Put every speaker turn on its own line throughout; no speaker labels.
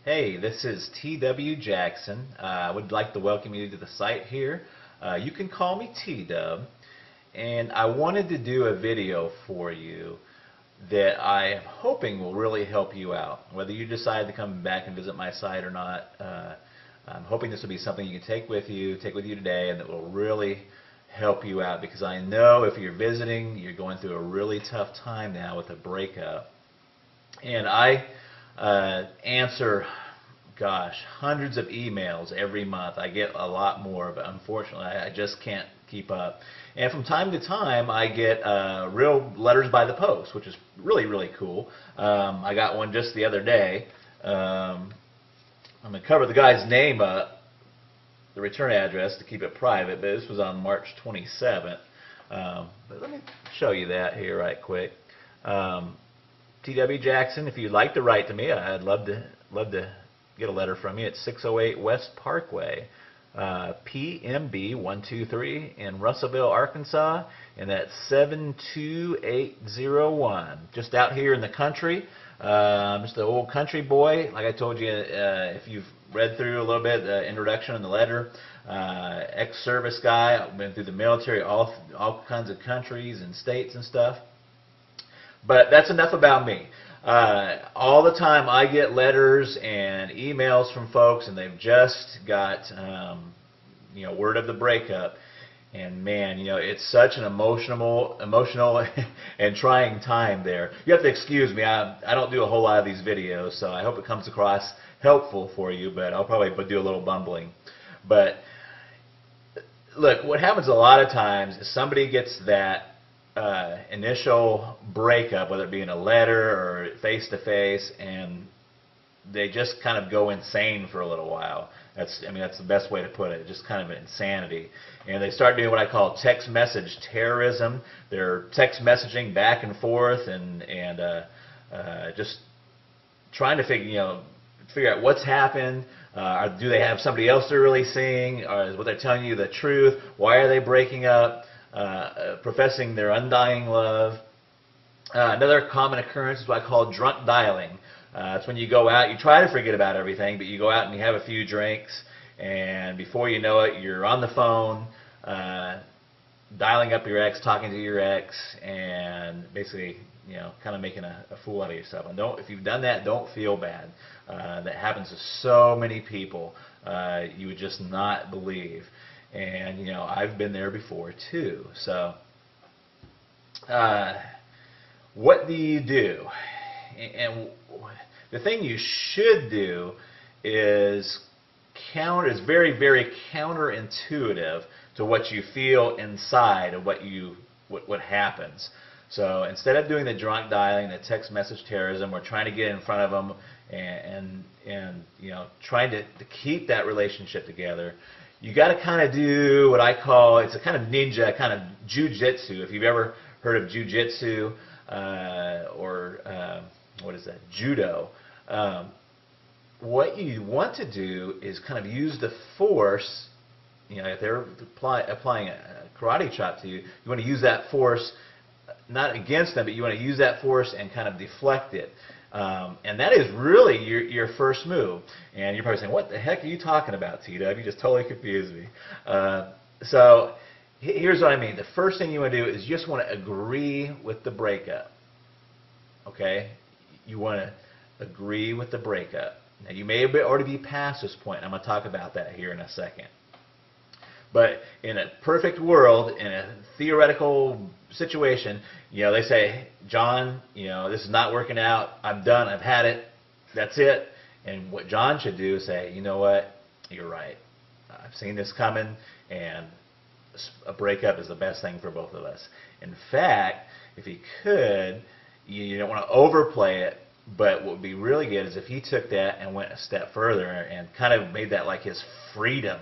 Hey, this is T.W. Jackson. I would like to welcome you to the site here. You can call me T-Dub, and I wanted to do a video for you that I am hoping will really help you out. Whether you decide to come back and visit my site or not, I'm hoping this will be something you can take with you today, and that will really help you out, because I know if you're visiting, you're going through a really tough time now with a breakup. And I answer, gosh, hundreds of emails every month. I get a lot more, but unfortunately I just can't keep up. And from time to time I get real letters by the post, which is really, really cool. I got one just the other day. I'm going to cover the guy's name up, the return address, to keep it private, but this was on March 27th. But let me show you that here right quick. T.W. Jackson, if you'd like to write to me, I'd love to get a letter from you. It's 608 West Parkway, PMB 123 in Russellville, Arkansas, and that's 72801. Just out here in the country, just an old country boy. Like I told you, if you've read through a little bit the introduction and the letter, ex-service guy. I've been through the military, all kinds of countries and states and stuff. But that's enough about me. All the time I get letters and emails from folks, and they've just got word of the breakup. And man, it's such an emotional and trying time there. You have to excuse me. I don't do a whole lot of these videos, so I hope it comes across helpful for you, but I'll probably do a little bumbling. But look, what happens a lot of times is somebody gets that initial breakup, whether it be in a letter or face-to-face, and they just kind of go insane for a little while. That's the best way to put it, just kind of insanity. And they start doing what I call text message terrorism. They're text messaging back and forth and just trying to figure out what's happened. Do they have somebody else they're really seeing? Or is what they're telling you the truth? Why are they breaking up? Professing their undying love. Another common occurrence is what I call drunk dialing. It's when you go out, you try to forget about everything, but you go out and you have a few drinks, and before you know it, you're on the phone, dialing up your ex, talking to your ex, and basically, kind of making a fool out of yourself. And if you've done that, don't feel bad. That happens to so many people. You would just not believe. And I've been there before too. So what do you do? And the thing you should do is very, very counterintuitive to what you feel inside of what happens. So instead of doing the drunk dialing, the text message terrorism, or trying to get in front of them and trying to keep that relationship together, you got to kind of do what I call, it's a kind of ninja, kind of jujitsu. If you've ever heard of jujitsu or what is that, judo, what you want to do is kind of use the force. If they're applying a karate chop to you, you want to use that force not against them, but you want to use that force and kind of deflect it. And that is really your first move. And you're probably saying, what the heck are you talking about, T-Dub? You just totally confused me. So here's what I mean. The first thing you want to do is you just want to agree with the breakup. Okay? You want to agree with the breakup. Now, you may already be past this point. I'm going to talk about that here in a second. But in a perfect world, in a theoretical situation, they say, John, this is not working out. I'm done. I've had it. That's it. And what John should do is say, you know what? You're right. I've seen this coming, and a breakup is the best thing for both of us. In fact, if he could, you don't want to overplay it, but what would be really good is if he took that and went a step further and kind of made that like his freedom.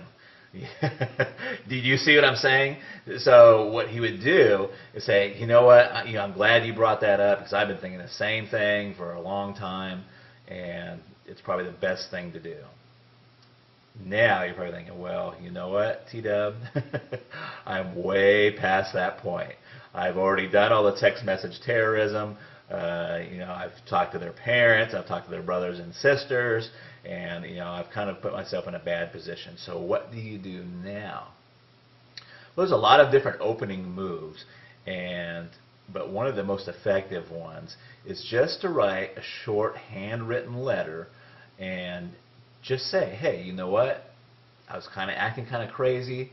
Did you see what I'm saying? So what he would do is say, you know what, I'm glad you brought that up, because I've been thinking the same thing for a long time, and it's probably the best thing to do. Now you're probably thinking, well, you know what, T-Dub, I'm way past that point. I've already done all the text message terrorism. I've talked to their parents, I've talked to their brothers and sisters, and I've kind of put myself in a bad position. So what do you do now? Well, there's a lot of different opening moves, but one of the most effective ones is just to write a short handwritten letter and just say, hey, you know what? I was kind of acting kind of crazy,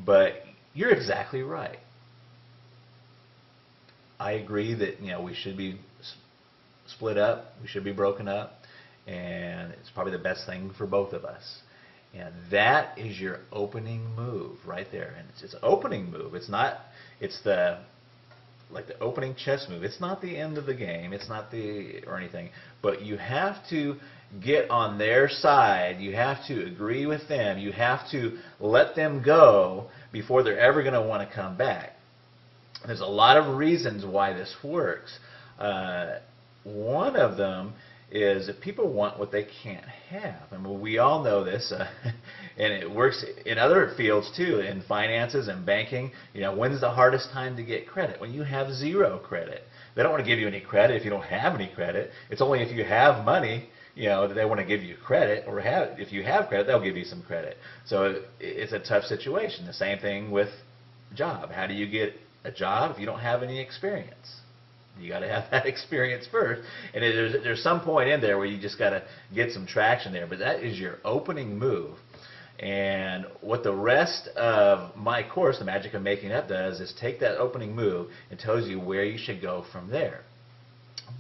but you're exactly right. I agree that we should be split up, we should be broken up, and it's probably the best thing for both of us. And that is your opening move right there. And it's an opening move. It's like the opening chess move. It's not the end of the game. It's not or anything. But you have to get on their side. You have to agree with them. You have to let them go before they're ever going to want to come back. There's a lot of reasons why this works. One of them is that people want what they can't have. I mean, we all know this, and it works in other fields too, in finances and banking. When's the hardest time to get credit? When you have zero credit. They don't want to give you any credit if you don't have any credit. It's only if you have money, that they want to give you credit, or if you have credit, they'll give you some credit. So it's a tough situation. The same thing with job. How do you get a job if you don't have any experience? You got to have that experience first, and there's some point in there where you just got to get some traction there. But that is your opening move, and what the rest of my course, The Magic of Making Up, does is take that opening move and tells you where you should go from there.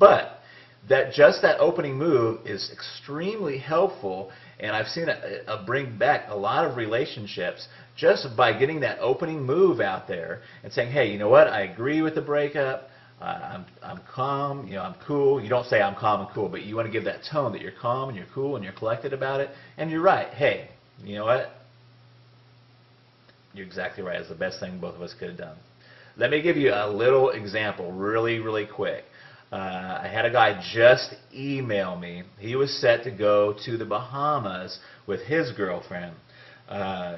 But that opening move is extremely helpful, and I've seen it bring back a lot of relationships just by getting that opening move out there and saying, hey, you know what? I agree with the breakup. I'm calm, I'm cool. You don't say I'm calm and cool, but you want to give that tone that you're calm and you're cool and you're collected about it. And you're right. Hey, you know what? You're exactly right. It's the best thing both of us could have done. Let me give you a little example really, really quick. I had a guy just email me. He was set to go to the Bahamas with his girlfriend.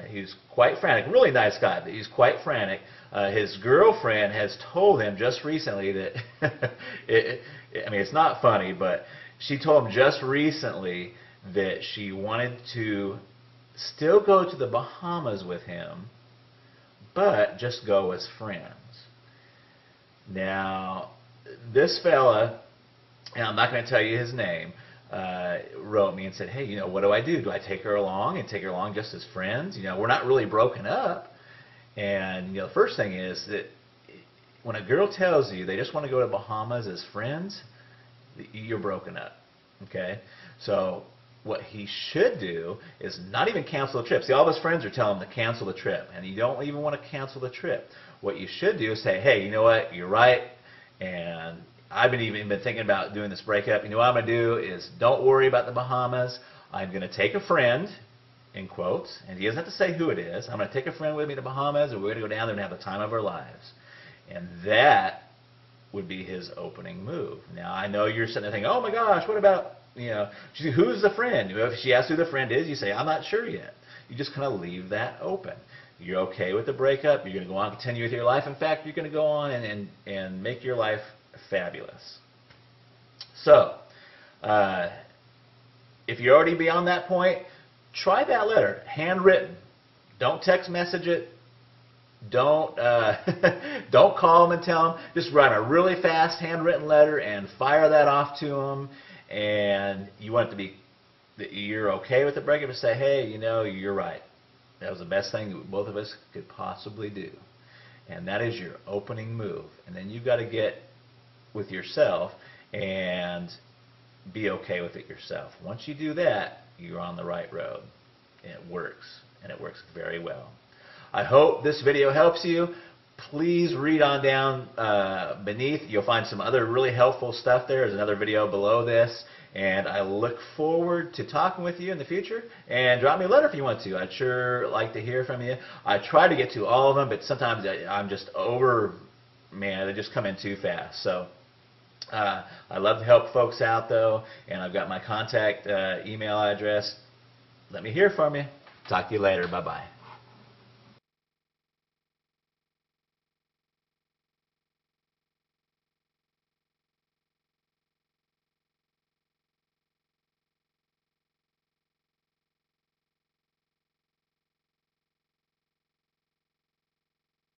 He's quite frantic. Really nice guy, but he's quite frantic. His girlfriend has told him just recently that, it's not funny, but she told him just recently that she wanted to still go to the Bahamas with him, but just go as friends. Now, this fella, and I'm not going to tell you his name, wrote me and said, hey, what do I do? Do I take her along and take her along just as friends? We're not really broken up. And the first thing is that when a girl tells you they just want to go to Bahamas as friends, you're broken up. Okay? So what he should do is not even cancel the trip. See, all of his friends are telling him to cancel the trip, and you don't even want to cancel the trip. What you should do is say, hey, you know what? You're right, and I've even been thinking about doing this breakup. What I'm going to do is don't worry about the Bahamas. I'm going to take a friend, in quotes, and he doesn't have to say who it is. I'm going to take a friend with me to Bahamas, and we're going to go down there and have the time of our lives. And that would be his opening move. Now, I know you're sitting there thinking, oh my gosh, what about, who's the friend? If she asks who the friend is, you say, I'm not sure yet. You just kind of leave that open. You're okay with the breakup. You're going to go on and continue with your life. In fact, you're going to go on and make your life fabulous. So, if you're already beyond that point, try that letter, handwritten. Don't text message it. Don't don't call them and tell them. Just write a really fast handwritten letter and fire that off to them. And you want it to be that you're okay with the breakup and say, hey, you're right. That was the best thing that both of us could possibly do. And that is your opening move. And then you've got to get with yourself and be okay with it yourself. Once you do that, you're on the right road. And it works. And it works very well. I hope this video helps you. Please read on down beneath. You'll find some other really helpful stuff there. There's another video below this. And I look forward to talking with you in the future. And drop me a letter if you want to. I'd sure like to hear from you. I try to get to all of them, but sometimes I'm just they just come in too fast. So I love to help folks out, though. And I've got my contact email address. Let me hear from you. Talk to you later. Bye-bye.